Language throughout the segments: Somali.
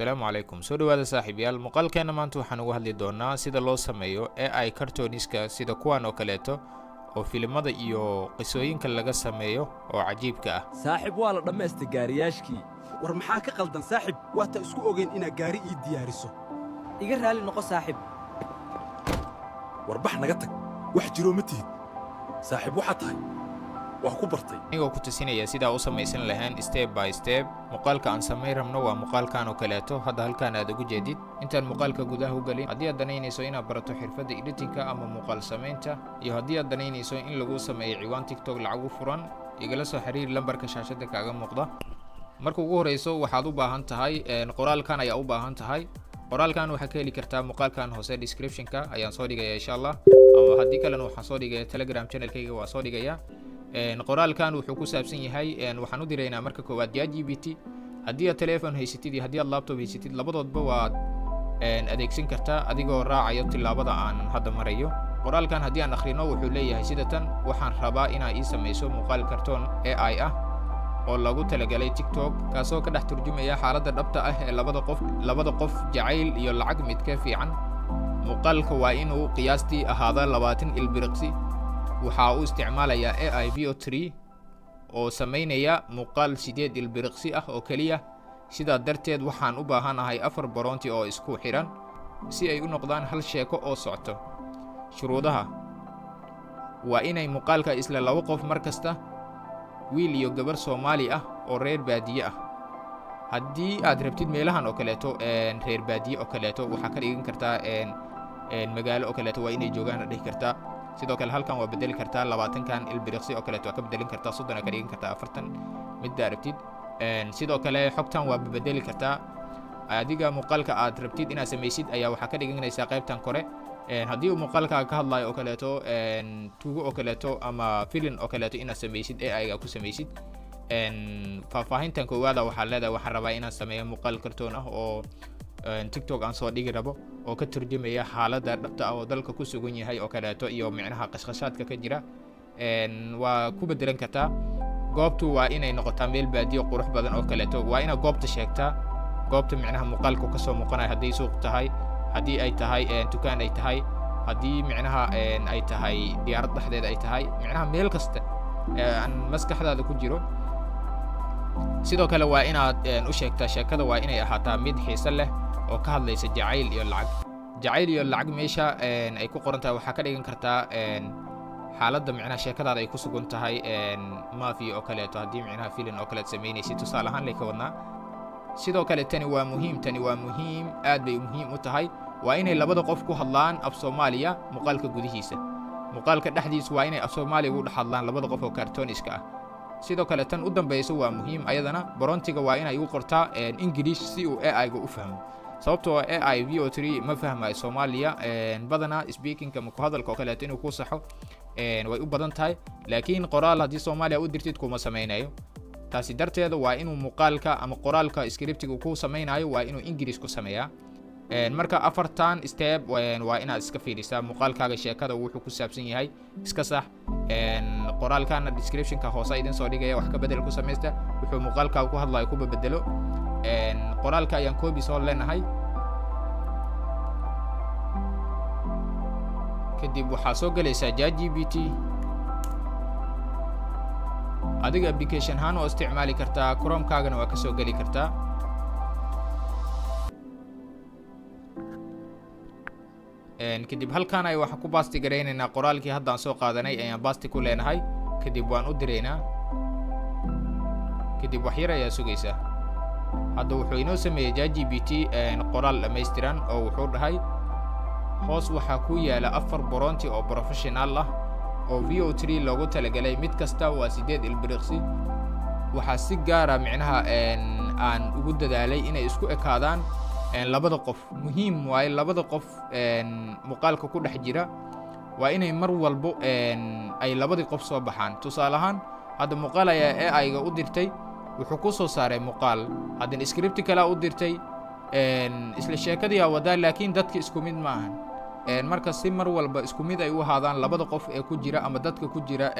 السلام عليكم soo dhawaada saaxiibayaal muuqaalkeena maanta waxaan uga hadli doonaa sida loo sameeyo AI cartooniska sida kuwan oo kaleeto oo filimada iyo qisooyinka laga sameeyo oo cajiibka ah saaxiib waa la dhameystay gaariyaashkii war maxaa ka qaldan saaxiib waata isku ogeyn ina gaari ii diyaariso iga raali noqo saaxiib war bax naga tag wax jiro ma tihid saaxiib waxa tahay wax ku bartay anigoo ku tusinaya sida u samaysan lahayn step by step muuqaalka aan sameyn rabno waa muuqaalkan oo kaleeto hadda halkaan aad ugu jeedid intaan muuqaalka gudaha u galin haddii aad danaynayso inaad barato xirfadda editingka ama muuqaal samaynta iyo haddii aad danaynayso in lagu sameeyo ciwaan TikTok lacag u furan igala soo xiriir lambarka shaashada kaaga muuqda marka ugu horeyso waxaad u baahan tahay qoraalkan ayaa u baahan tahay qoraalkan waxaa ka heli kartaa muuqaalkan hoose description-ka ayaan soo dhigaya insha Allah ama haddii kalena waxaan soo dhigaya Telegram channel-kayga waa soo dhigaya qoraalkan wuxuu ku saabsan yahay waxaan u direynaa marka koowaad ChatGPT haddii aad telephone haysatid iyo haddii aad laptop haysatid labadoodba waad adeegsan kartaa adigoo raacayo tilaabada aan hadda marayo qoraalkan haddii aan akhrino wuxuu leeyahay sida tan waxaan rabaa inaad ii samayso muuqaal kartoon AI ah oo lagu talagalay TikTok kaasoo ka dhex turjumaya xaaladda dhabta ah ee labada qof jacayl iyo lacag mid ka fiican muuqaalka waa inuu qiyaastii ahaada 20 ilbiriqsi waxa uu isticmaalayaa AI VO3 oo sameynaya muuqaal 8 ilbiriqsi ah oo kaliya sidaa darteed waxaan u baahanahay 4 baroonti oo isku xiran si ay u noqdaan hal sheeko oo socto shuruudaha waa inay muuqaalka isla laba qof markasta wiil iyo gabar Soomaali ah oo reer baadiye ah haddii aad rabtid meelahan oo kaleeto reer baadiye oo kaleeto waxa ka dhigan kartaa magaalo oo kaleeto waa inay joogaan dhihi kartaa sidoo kale halkan waa bedeli kartaa 20 kan ilbiriqsi oo kaleeto ka bedelin kartaa 30 ka dhigan kartaa 40 mid daarabtid sidoo kale xogtan waa bedeli kartaa adiga muuqaalka aad rabtid inaad samaysid ayaa waxa ka dhiganaysaa qaybtan kore haddii muuqaalka ka hadlayo oo kaleeto tuugo oo kaleeto ama film oo kaleeto inaad samaysid AI ga ku samaysid faahfaahintan koowaada waxaa leedahay waxaan rabaa inaan sameeyo muuqaal kartoon ah oo TikTok aan soo dhigi rabo oo ka turjumaya xaaladda dhabta ah oo dalka ku sugan yahay oo kaleeto iyo micnaha qashqashaadka ka jira waa ku bedelan kartaa goobtu waa inay noqotaa meel baadiyo qurux badan oo kaleeto waa ina goobta sheegtaa goobta micnaha muuqaalku ka soo muuqanay haddii suuq tahay haddii ay tahay dukaan ay tahay haddii micnaha ay tahay diyaarad dhexdeeda ay tahay micnaha meel kasta aan maskaxdaada ku jiro sidoo kale waa inaad u sheegtaa sheekada waa inay ahaataa mid xiiso leh oo ka hadlaysa jacayl iyo lacag meesha ay ku qoran tahay waxaa ka dhigan kartaa xaaladda micnaha sheekadaada ay ku sugan tahay mafia oo kaleeto haddii micnaha film oo kaleeto samaynaysid tusaale ahaan lay ka wadnaa sidoo kale tani waa muhiim aad bay muhiim u tahay waa inay labada qof ku hadlaan af Soomaaliya muuqaalka gudihiisa muuqaalka dhexdiisa waa inay af Soomaaliya ugu hadlaan labada qof oo cartooniska ah sidoo kale tan u dambayso waa muhiim ayadana barontiga waa inay u qortaa English si uu AI ga u fahmo sababtoo AI VO3 ma fahmayo Soomaaliya badana speaking ka ku hadalka kale inuu ku saxo way u badan tahay laakiin qoraal hadii Soomaaliya u dirtid kuma sameynayo taasi darteeda waa inuu muuqaalka ama qoraalka scriptiga ku sameynayo waa inuu English ku sameeyaa marka afartan step waa inaad iska fiirisaa muuqaalkaaga sheekada wuxuu ku saabsan yahay iska sax qoraalkana description-ka hoose idin soo dhigaya wax ka bedel ku sameeysta wuxuu muuqaalkaaga ku hadlayo ku bedelo qoraalka ayaan copy soo leenahay kadib waxaa soo galaysaa ChatGPT adiga application ahaan oo isticmaali kartaa Chrome-kaagana waa ka soo gali kartaa kadib halkaan ay waxa ku baasti gareynaynaa qoraalkii hadda aan soo qaadanay ayaan baasti ku leenahay kadib waan u direynaa kadib wax yar ayaa sugaysa hadda wuxuu inoo sameeyay ChatGPT qoraal dhameystiran oo wuxuu dhahay hoos waxa ku yaala 4 baroonti oo professional ah oo VO3 loogu talagalay mid kasta waa 8 ilbiriqsi waxa si gaar ah micnaha aan ugu dadaalay inay isku ekaadaan labada qof muhiim waay labada qof muuqaalka ku dhex jira waa inay mar walbo ay labadii qof soo baxaan tusaale ahaan hadda muuqaal ayaa AI ga u dirtay wuxuu ku soo saaray muuqaal hadda script kale u dirtay isla sheekadii wada laakiin dadka isku mid ma ahan marka si mar walba isku mid ay u ahaadaan labada qof ee ku jira ama dadka ku jira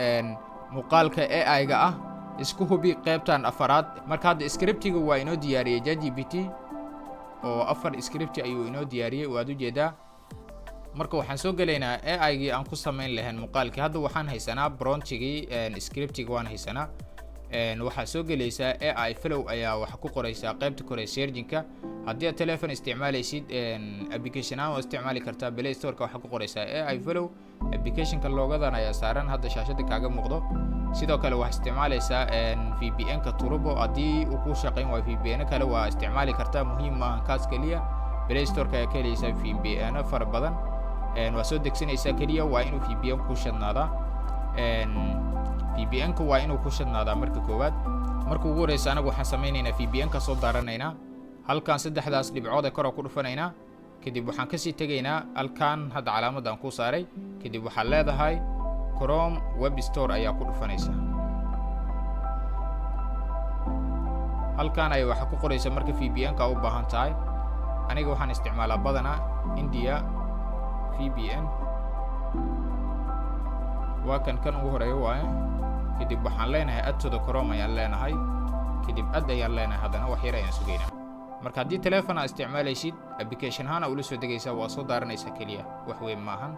muuqaalka AI ga ah isku hubi qaybtan afaraad marka hadda scriptiga waa inoo diyaariyay ChatGPT oo 4 script ayuu inoo diyaariyay waad u jeedaa marka waxaan soo galeynaa AI-gii aan ku sameyn lahayn muuqaalkii hadda waxaan haysanaa promptigii scriptiga waan haysanaa waxaa soo galaysaa AI flow ayaa waxa ku qoraysaa qaybta kore searching-ka haddii aad telephone isticmaalaysid application aan isticmaali kartaa Play Store-ka waxa ku qoraysaa AI flow application-ka loogadan ayaa saaran hadda shaashada kaaga muuqdo sidoo kale waxaad isticmaalaysaa VPN-ka Turbo haddii uu ku shaqeyn waayo VPN kale waa isticmaali kartaa muhiim ma aha kaas kaliya Play Store-ka ayaa ka helaysaa VPN fara badan waa soo degsanaysaa kaliya waa inuu VPN ku shadnaadaa VPN-ka waa inuu ku shadnaadaa marka koowaad marka ugu horeysa anagu waxaan sameynaynaa VPN-ka soo daaranaynaa halkan saddexdaas dhibcood ee kor ku dhufanaynaa kadib waxaan ka sii tagaynaa halkan hadda calaamadan ku saaray kadib waxaad leedahay Chrome Web Store ayaa ku dhufanaysaa halkan ay waxa ku qoraysaa marka VPN-ka u baahan tahay aniga waxaan isticmaalaa badanaa India VPN waa kan ugu horeeyo waaye kadib waxaan leenahay add to the Chrome ayaan leenahay kadib add ayaan leenahay haddana wax yar ayaan sugaynaa marka haddii telephone aad isticmaalaysid application ahaan ula soo degaysaa waa soo daaranaysaa kaliya wax weyn maahan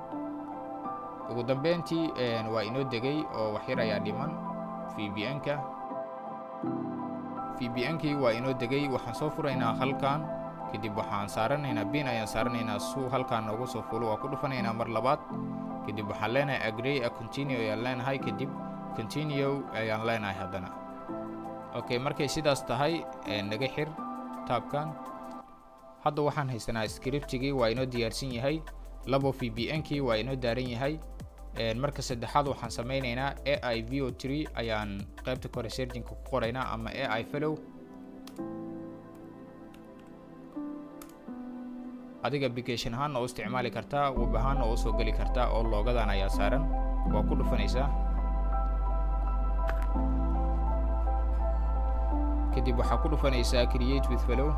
ugu dambeyntii waa inoo degay oo wax yar ayaa dhiman VPN-kii waa inoo degay waxaan soo furaynaa halkan kadib waxaan saaranaynaa pin ayaan saaranaynaa suu halkan noogu soo fulo waa ku dhufanaynaa mar labaad kadib waxaan leenahay agree continue ayaan leenahay kadib continue ayaan leenahay haddana okay markay sidaas tahay naga xir taabkan hadda waxaan haysanaa scriptigii waa inoo diyaarsan yahay labo VPN-kii waa inoo daaran yahay marka saddexaad waxaan sameynaynaa AI VO3 ayaan qaybta kore searching ku qoraynaa ama AI fellow adiga application ahaan oo isticmaali kartaa web ahaan oo soo gali kartaa oo loogadan ayaa saaran waa ku dhufanaysaa kadib waxaa ku dhufanaysaa create with fellow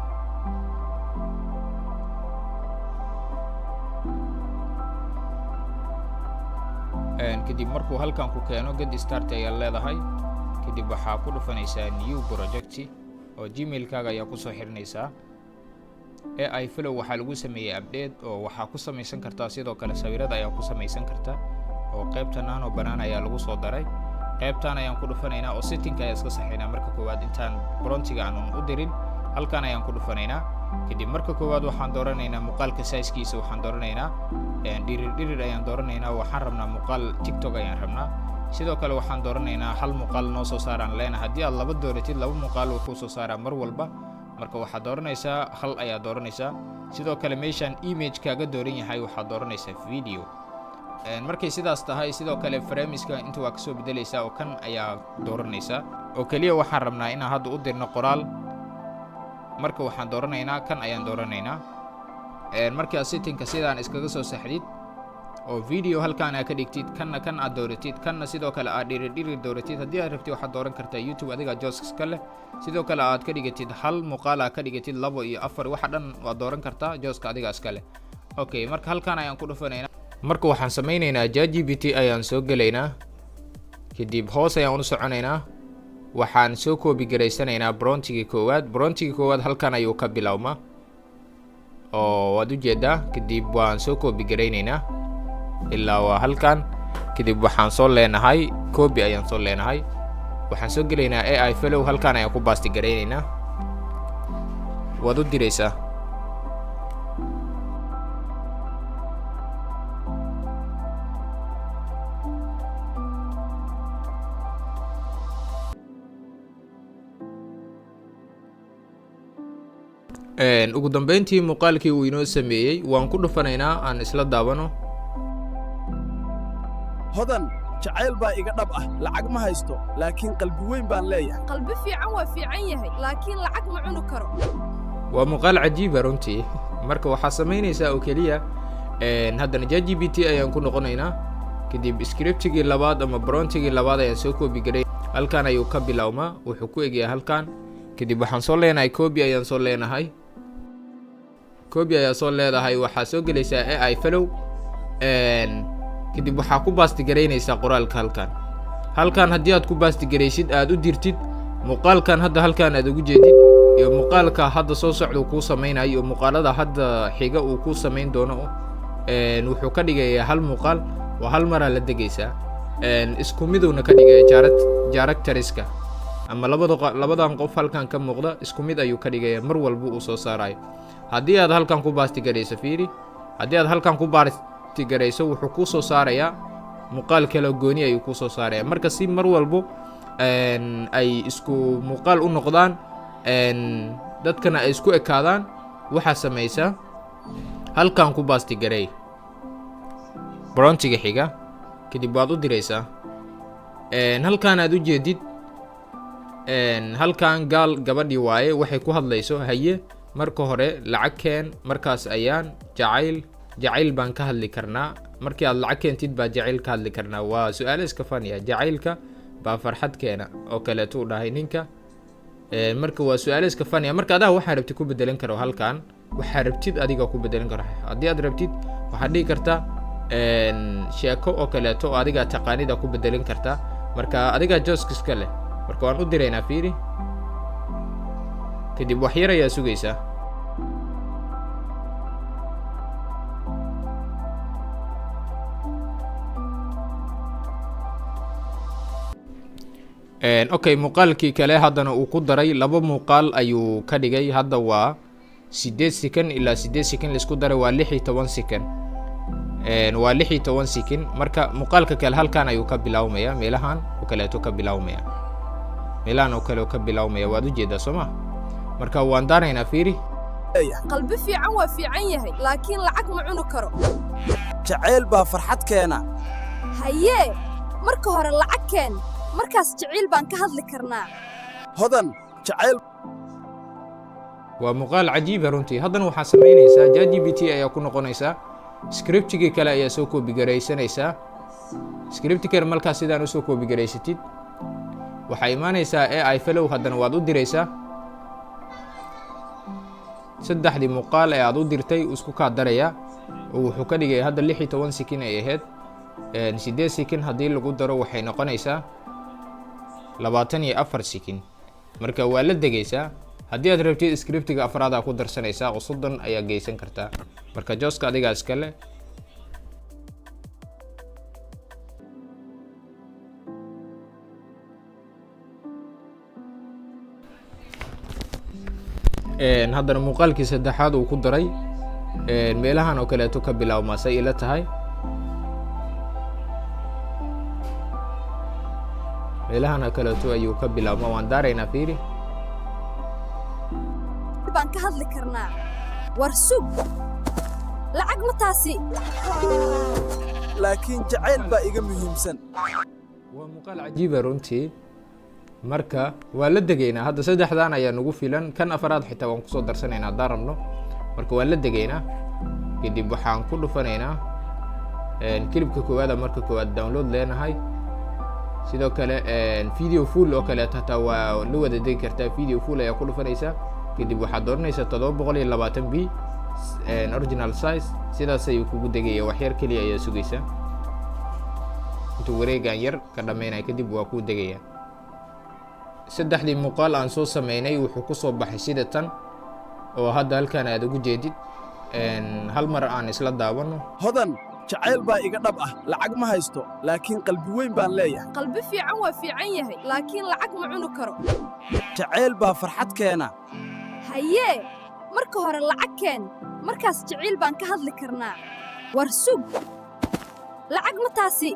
kadib markuu halkan ku keeno get start ayaa leedahay kadib waxaa ku dhufanaysaa new project oo gmail-kaaga ayaa ku soo xirinaysaa AI flow waxaa lagu sameeyay update oo waxaa ku samaysan kartaa sidoo kale sawirada ayaa ku samaysan kartaa oo qaybtan aan oo banaan ayaa lagu soo daray qaybtan ayaan ku dhufanaynaa oo setting ayaa iska saxaynaa marka koowaad intaan promptiga aan u dirin halkan ayaan ku dhufanaynaa kadib marka koowaad waxaan dooranaynaa muuqaalka size-kiisa waxaan dooranaynaa dhirir ayaan dooranaynaa waxaan rabnaa muuqaal TikTok ayaan rabnaa sidoo kale waxaan dooranaynaa hal muuqaal noo soo saaraan leenahay haddii aad laba dooratid laba muuqaal uu ku soo saaraa mar walba marka waxaad dooranaysaa hal ayaa dooranaysaa sidoo kale meeshaan image kaaga dooran yahay waxaad dooranaysaa video markay sidaas tahay sidoo kale frameska inta waa kasoo bedelaysaa oo kan ayaa dooranaysaa oo kaliya waxaan rabnaa inaan hadda u dirno qoraal marka waxaan dooranaynaa kan ayaan dooranaynaa markii aad settingka sidaan iskaga soo saxdid oo video halkaan aad ka dhigtid kanna kan aad dooratid kanna sidoo kale aad dhirir dooratid haddii aad rabtid waxaad dooran kartaa YouTube adiga jooska iska leh sidoo kale aad ka dhigatid hal muuqaal aad ka dhigatid 2 iyo 4 waxa dhan waad dooran kartaa jooska adiga iska leh okay marka halkaan ayaan ku dhufanaynaa marka waxaan sameynaynaa ChatGPT ayaan soo galaynaa kadib hoos ayaan u soconaynaa waxaan soo koobi garaysanaynaa promptigii koowaad halkaan ayuu ka bilowmaa oo waad u jeedaa kadib waan soo koobi garaynaynaa ilaa waa halkan kadib waxaan soo leenahay copy ayaan soo leenahay waxaan soo gelaynaa AI fellow halkaan ayaan ku baasti garaynaynaa waad u diraysaa ugu dambeyntii muuqaalkii uu inoo sameeyay waan ku dhufanaynaa aan isla daawano hodan jacayl baa iga dhab ah lacag ma haysto laakiin qalbi weyn baan leeyahay qalbi fiican waa fiican yahay laakiin lacag ma cuni karo waa muuqaal cajiib ah runtii marka waxaa samaynaysaa oo keliya haddana ChatGPT ayaan ku noqonaynaa kadib scriptigii labaad ama promptigii labaad ayaan soo koobi garay halkaan ayuu ka bilowmaa wuxuu ku egyahay halkaan kadib waxaan soo leenahay copy ayaan soo leenahay copy ayaa soo leedahay waxaa soo gelaysaa AI fellow kadib waxaa ku baasti garaynaysaa qoraalka halkaan haddii aad ku baasti garaysid aad u dirtid muuqaalkan hadda halkaan aad ugu jeedid iyo muuqaalka hadda soo socda uu kuu samaynayo iyo muuqaalada hadda xiga uu kuu samayn doono wuxuu ka dhigayaa hal muuqaal waa hal maraa la degaysaa isku midowna ka dhigaya jaracteriska ama labadan qof halkan ka muuqda isku mid ayuu ka dhigaya mar walba uu soo saarayo haddii aad halkan ku baastigarayso fiiri haddii aad halkan ku baastigarayso wuxuu kuu soo saarayaa muuqaal kale gooni ayuu kuu soo saaraya marka si mar walbo ay isku muuqaal u noqdaan dadkana ay isku ekaadaan waxaa samaysaa halkan ku baastigaray brontiga xiga kadib waad u diraysaa halkan aad u jeedid halkan gaal gabadhii waaye waxay ku hadlayso haye marka hore lacag keen markaas ayaan jacayl baan ka hadli karnaa markii aad lacag keentid baa jacayl ka hadli karnaa waa su-aalo iska faniya jacaylka baa farxad keena oo kaleeto u dhahay ninka marka waa su-aalo iska faniya marka adaa waxaa rabtid ku bedelan karo halkan waxaa rabtid adiga ku bedelan karo haddii aad rabtid waxaad dhigi kartaa sheeko oo kaleeto oo adiga taqaanida ku bedelan kartaa marka adiga joskiska leh marka waan u diraynaa fiiri kadib wax yar ayaa sugaysaa okay muuqaalkii kale haddana uu ku daray laba muuqaal ayuu ka dhigay hadda waa 8 second ilaa 8 second laisku daray waa 16 second waa 16 second marka muuqaalka kale halkan ayuu ka bilaawmaya meelahan oo kaleeto ka bilaawmaya meelahan oo kale ka bilaawmaya waad u jeedaa sooma marka waan daaraynaa fiiri qalbi fiican waa fiican yahay laakiin lacag ma cuni karo jacayl baa farxad keena haye marka hore lacag keen markaas jacayl baan ka hadli karnaa hodan jacayl waa muuqaal cajiib ah runtii haddana waxaa samaynaysaa ChatGPT ayaa ku noqonaysaa scriptigii kale ayaa soo koobigaraysanaysaa scripti kale markaas sidaan u soo koobigaraysatid waxaa imaanaysaa AI fellow haddana waad u diraysaa saddexdii muuqaal ee aad u dirtay isku kaa daraya oo wuxuu ka dhigay hadda 16 second ay ahayd 8 second haddii lagu daro waxay noqonaysaa 24 second marka waa la degaysaa haddii aad rabtid scriptiga afraad ku darsanaysaa oo 30 ayaa geysan kartaa marka joska adiga iskale haddana muuqaalkii saddexaad uu ku daray meelahan oo kaleeto ka bilaawmaasay ila tahay meelahan oo kaleeto ayuu ka bilaawma waan daaraynaa fiiri baan ka hadli karnaa war sug lacag ma taasi laakiin jacayl baa iga muhiimsan waa muuqaal cajiib ah runtii marka waa la degaynaa hadda saddexdan ayaa nagu filan kan afraad xitaa waan kusoo darsanaynaa haddaan rabno marka waan la degaynaa kadib waxaan ku dhufanaynaa kilibka koowaada marka koowaad download leenahay sidoo kale video full oo kale hataa waa la wada degi kartaa video full ayaa ku dhufanaysaa kadib waxaad dooranaysaa 720p original size sidaas ayuu kugu degaya wax yar keliya ayaa sugaysaa intuu wareegan yar ka dhammaynaya kadib waa kuu degaya saddexdii muuqaal aan soo sameynay wuxuu ku soo baxay sida tan oo hadda halkan aad ugu jeedid hal mar aan isla daawano hodan jacayl baa iga dhab ah lacag ma haysto laakiin qalbi weyn baan leeyahay qalbi fiican waa fiican yahay laakiin lacag ma cuni karo jacayl baa farxad keena haye marka hore lacag keen markaas jacayl baan ka hadli karnaa war sug lacag ma taasi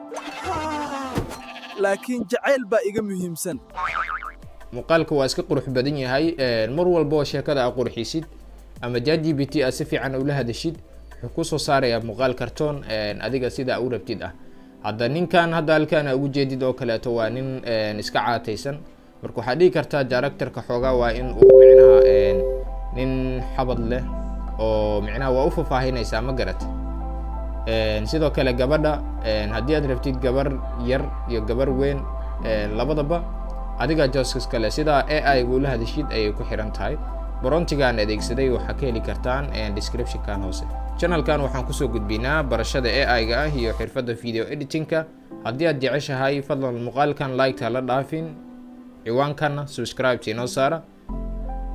laakiin jacayl baa iga muhiimsan muuqaalka waa iska qurux badan yahay mar walba oo sheekada aad qurxisid ama ChatGPT aad si fiican ula hadashid wuxuu ku soo saarayaa muuqaal kartoon adiga sida u rabtid ah hadda ninkan hadda halkan ugu jeedid oo kaleeto waa nin iska caataysan marka waxaad dhigi kartaa directorka xoogaa waa in uu micnaha nin xabad leh oo micnaha waa u fafaahinaysaa ma garat sidoo kale gabadha haddii aad rabtid gabar yar iyo gabar weyn labadaba adiga joskis kale sida AI gu la hadashid ayay ku xiran tahay brontigaan adeegsaday waxaa ka heli kartaan description-kan hoose channelkan waxaan kusoo gudbinaa barashada AI-ga ah iyo xirfadda video editing-ka haddii aad jeceshahay fadlan muuqaalkan like ha la dhaafin ciwaankana subscribe inoo saara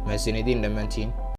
mahadsanidin dhammaantiin.